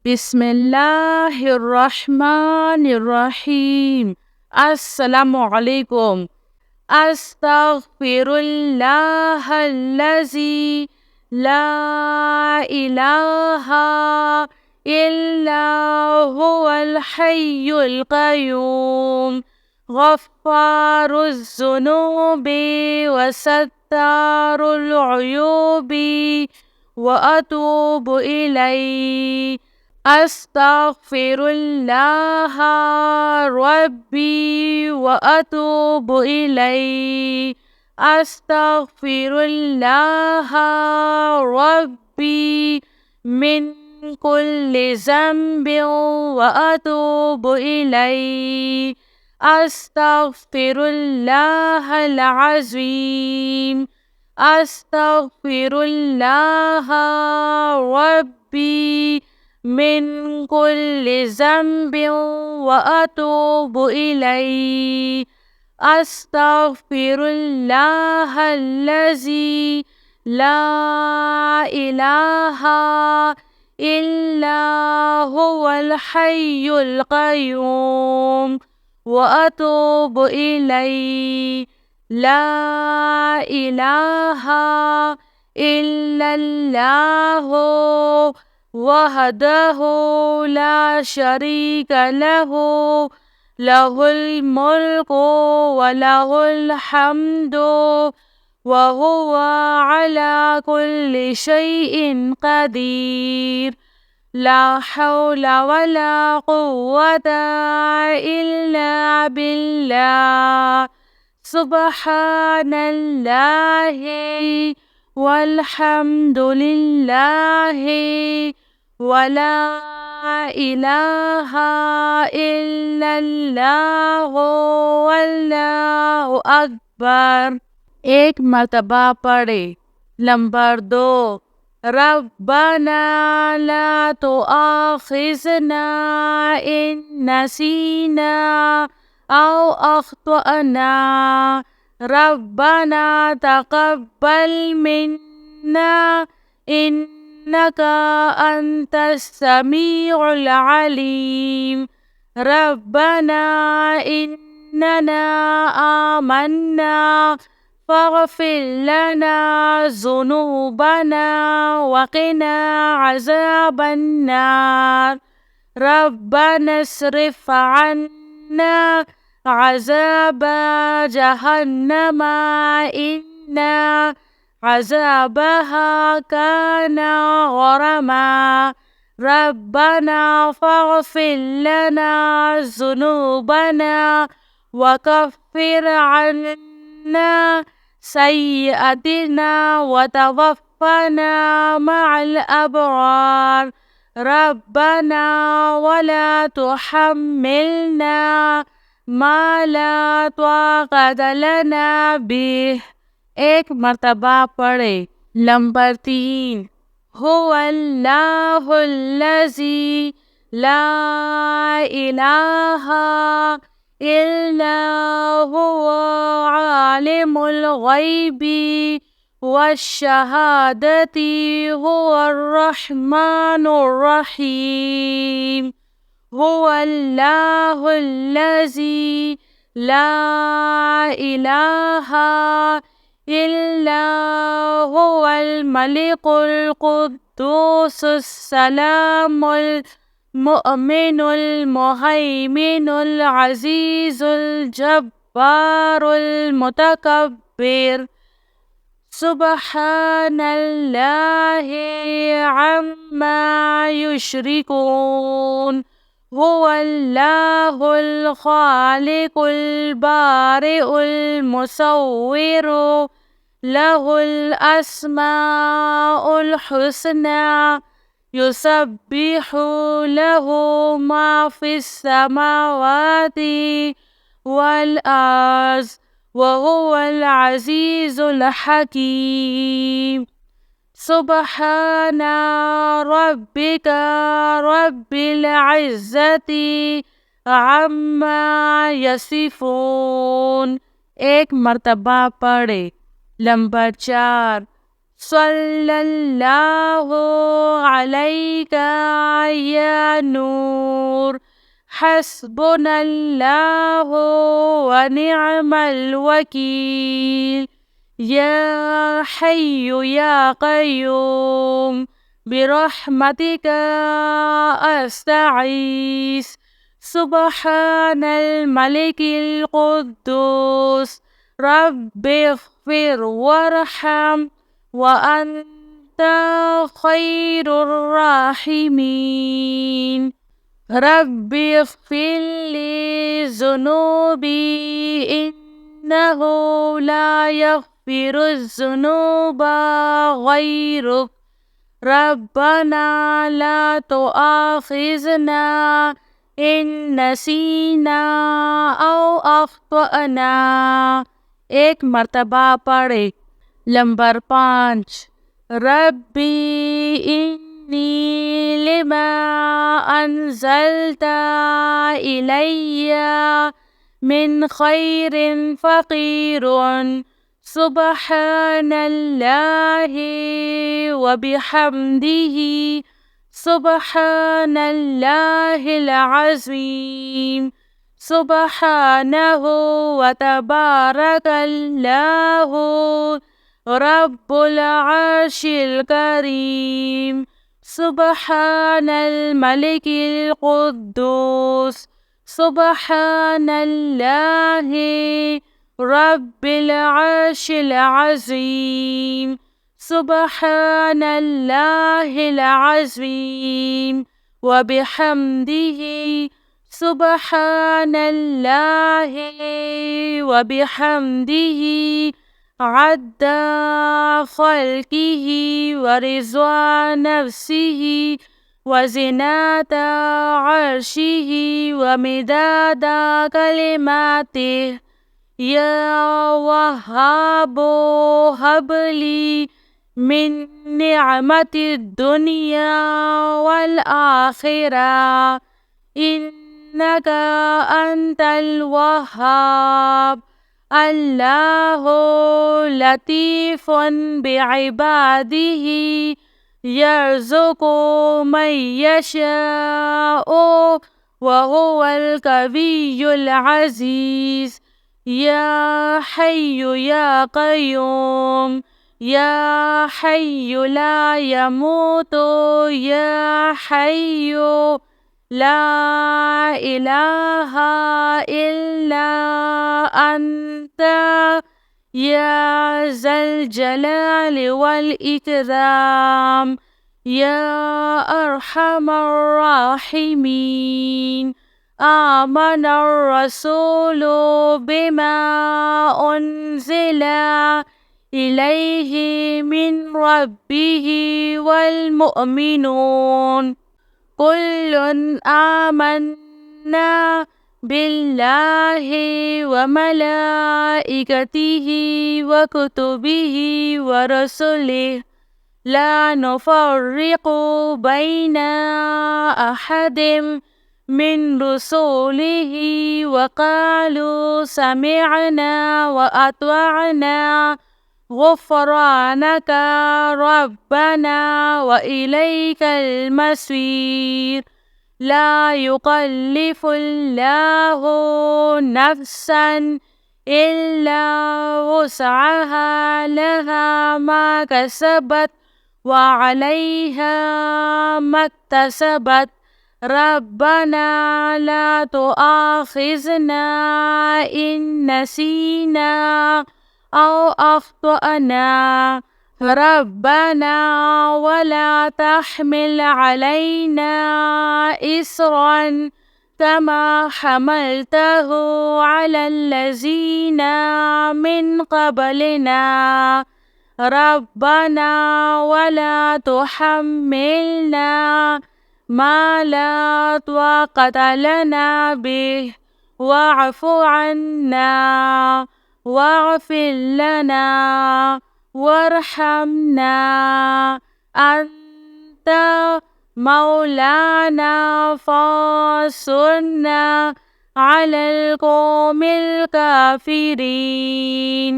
बिस्मिल्लाहिर्रहमानिर्रहीम। अस्सलामुअलैकुम। अस्तगफिरुल्लाहल्लज़ी ला इलाहा इल्ला हुवल हय्युल क़य्यूम गफ़्फ़ारुज़्ज़ुनूबि वसत्तारुल उयूबि व अतूबु इलैहि। अस्तगफिरुल्लाह रब्बी व अतूबु इलैहि। अस्तगफिरुल्लाह रब्बी मिन कुल्लि ज़ंबिन व अतूबु इलैहि। अस्तगफिरुल्लाहल अज़ीम। अस्तगफिरुल्लाह रब्बी मिन कुल्लि ज़ंबिन व अतूबु इलैहि। अस्तगफिरुल्लाहल्लज़ी ला इलाहा इल्ला हुवल हय्युल क़य्यूम व अतूबु इलैहि। ला इलाहा इल्लल्लाहु वहदहु ला शरीक लहु लहुल मुल्कु व लहुल हम्दु व हुवा अला कुल्लि शैइन क़दीर। ला हौला वला कुव्वता इल्ला बिल्लाह। सुब्हानल्लाहि वल्हम्दुलिल्लाहि वला इलाहा इल्लल्लाहु वल्लाहु अकबर। एक मर्तबा पढ़े। नंबर 2, रब्बना ला तुआखिज़ना इन नसीना औ अख्तअना। रब्बना तक़ब्बल मिन्ना इन्नका अंतस समीउल अलीम। रब्बना इन्नना आमन्ना फ़ग़फ़िर लना ज़ुनूबना वक़िना अज़ाबन्नार। रब्बना अस्रिफ़ अन्ना अज़ाब जहन्नम इन्ना अज़ाबहा काना गरमा। रब्बना फ़ग़फ़िर लना ज़ुनूबना वकफ़िर अन्ना सय्यअतिना वतवफ़्फ़ना मअल अबरार। रब्बना वला तुहम्मिलना मा ला ताक़त लना बिह। एक मर्तबा पढ़े। नंबर 3, हुवल्लाहुल्लज़ी ला इलाहा इल्ला हुवा आलिमुल ग़ैबि वश्शहादति हुवर रहमानुर रहीम। हुवल्लाहुल्लज़ी ला इलाहा इल्ला हुवल मलिकुल कुद्दूसुस सलामुल मुअमिनुल मुहैमिनुल अज़ीज़ुल जब्बारुल मुतकब्बिर। सुब्हानल्लाहि अम्मा युश्रिकून। हुवल्लाहुल ख़ालिक़ुल बारिउल मुसव्विरु लहुल अस्माउल हुस्ना। युसब्बिहु लहु मा फ़िस समावाति वल अर्ज़ व हुवल अज़ीज़ुल हकीम। सुब्हाना रब्बिका रब्बिल इज़्ज़ति अम्मा यसिफ़ून। एक मर्तबा पढ़े। नंबर 4, صلى الله عليك يا نور. حسبنا الله ونعم الوكيل. يا حي يا قيوم برحمتك أستعيذ. سبحان الملك القدوس رب اغفر وارحم وأنت خير الراحمين. رب اغفر لي ذنوبي إنه لا يغفر الذنوب غيرك. ربنا لا تؤاخذنا إن نسينا أو أخطأنا. एक मर्तबा पढ़े। नंबर 5, रब्बी इन्नी लिमा अंज़लता इलैया मिन खैरिन फ़क़ीरुन। सुब्हानल्लाहि व बिहम्दिही सुब्हानल्लाहिल अज़ीम। सुब्हानहु व तबारकल्लाहु रब्बुल अर्शिल करीम। सुब्हानल मलिकिल कुद्दूस सुब्हानल्लाहि रब्बिल अर्शिल अज़ीम। सुब्हानल्लाहिल अज़ीम व बिहम्दिही सुब्हानल्लाहि व बिहम्दिही अद्दा ख़ल्क़िही व रिज़्वा नफ़्सिही व ज़िनता अर्शिही व मिदादा कलिमातिही। या वहाबो हबली मिन निअमतिद दुनिया वल आखिरा इन्नका अंतल वहाब। अल्लाहु लतीफ़ुन बिइबादिही यर्ज़ुक़ु मन यशाअु व हुवल कवियुल अज़ीज़। या हय्यु या क़य्यूम या हय्यु ला यमूतु या हय्यु ला इलाहा इल्ला अंता या ज़ल जलाल वल इकराम या अरहमर राहिमीन। आमनर रसूलु बिमा उन्ज़िला इलैहि मिन रब्बिही वल मुअमिनून कुल्लुन आमन्ना बिल्लाहि व मलाइकतिही व कुतुबिही व रसूलिही ला नुफ़र्रिक़ु बैना अहदिम मिन रसूलिही व क़ालू समिअना व अत्वअना गुफ़्रानका रब्बना व इलैकल मसीर। ला युकल्लिफ़ुल्लाहु नफ़्सन इल्ला वुस्अहा लहा मा कसबत व अलैहा मक्तसबत। रब्बना ला तुआखिज़ना इन नसीना औ अख्तअना। रब्बना वला तहमिल अलैना इस्रन कमा हमलतहु अलल्लज़ीना मिन क़ब्लिना। रब्बना वला तुहम्मिलना मा ला ताक़त लना बिही वअफ़ु अन्ना वग़फ़िर लना वरहमना अंत मौलाना फ़ांसुरना अलल क़ौमिल काफ़िरीन।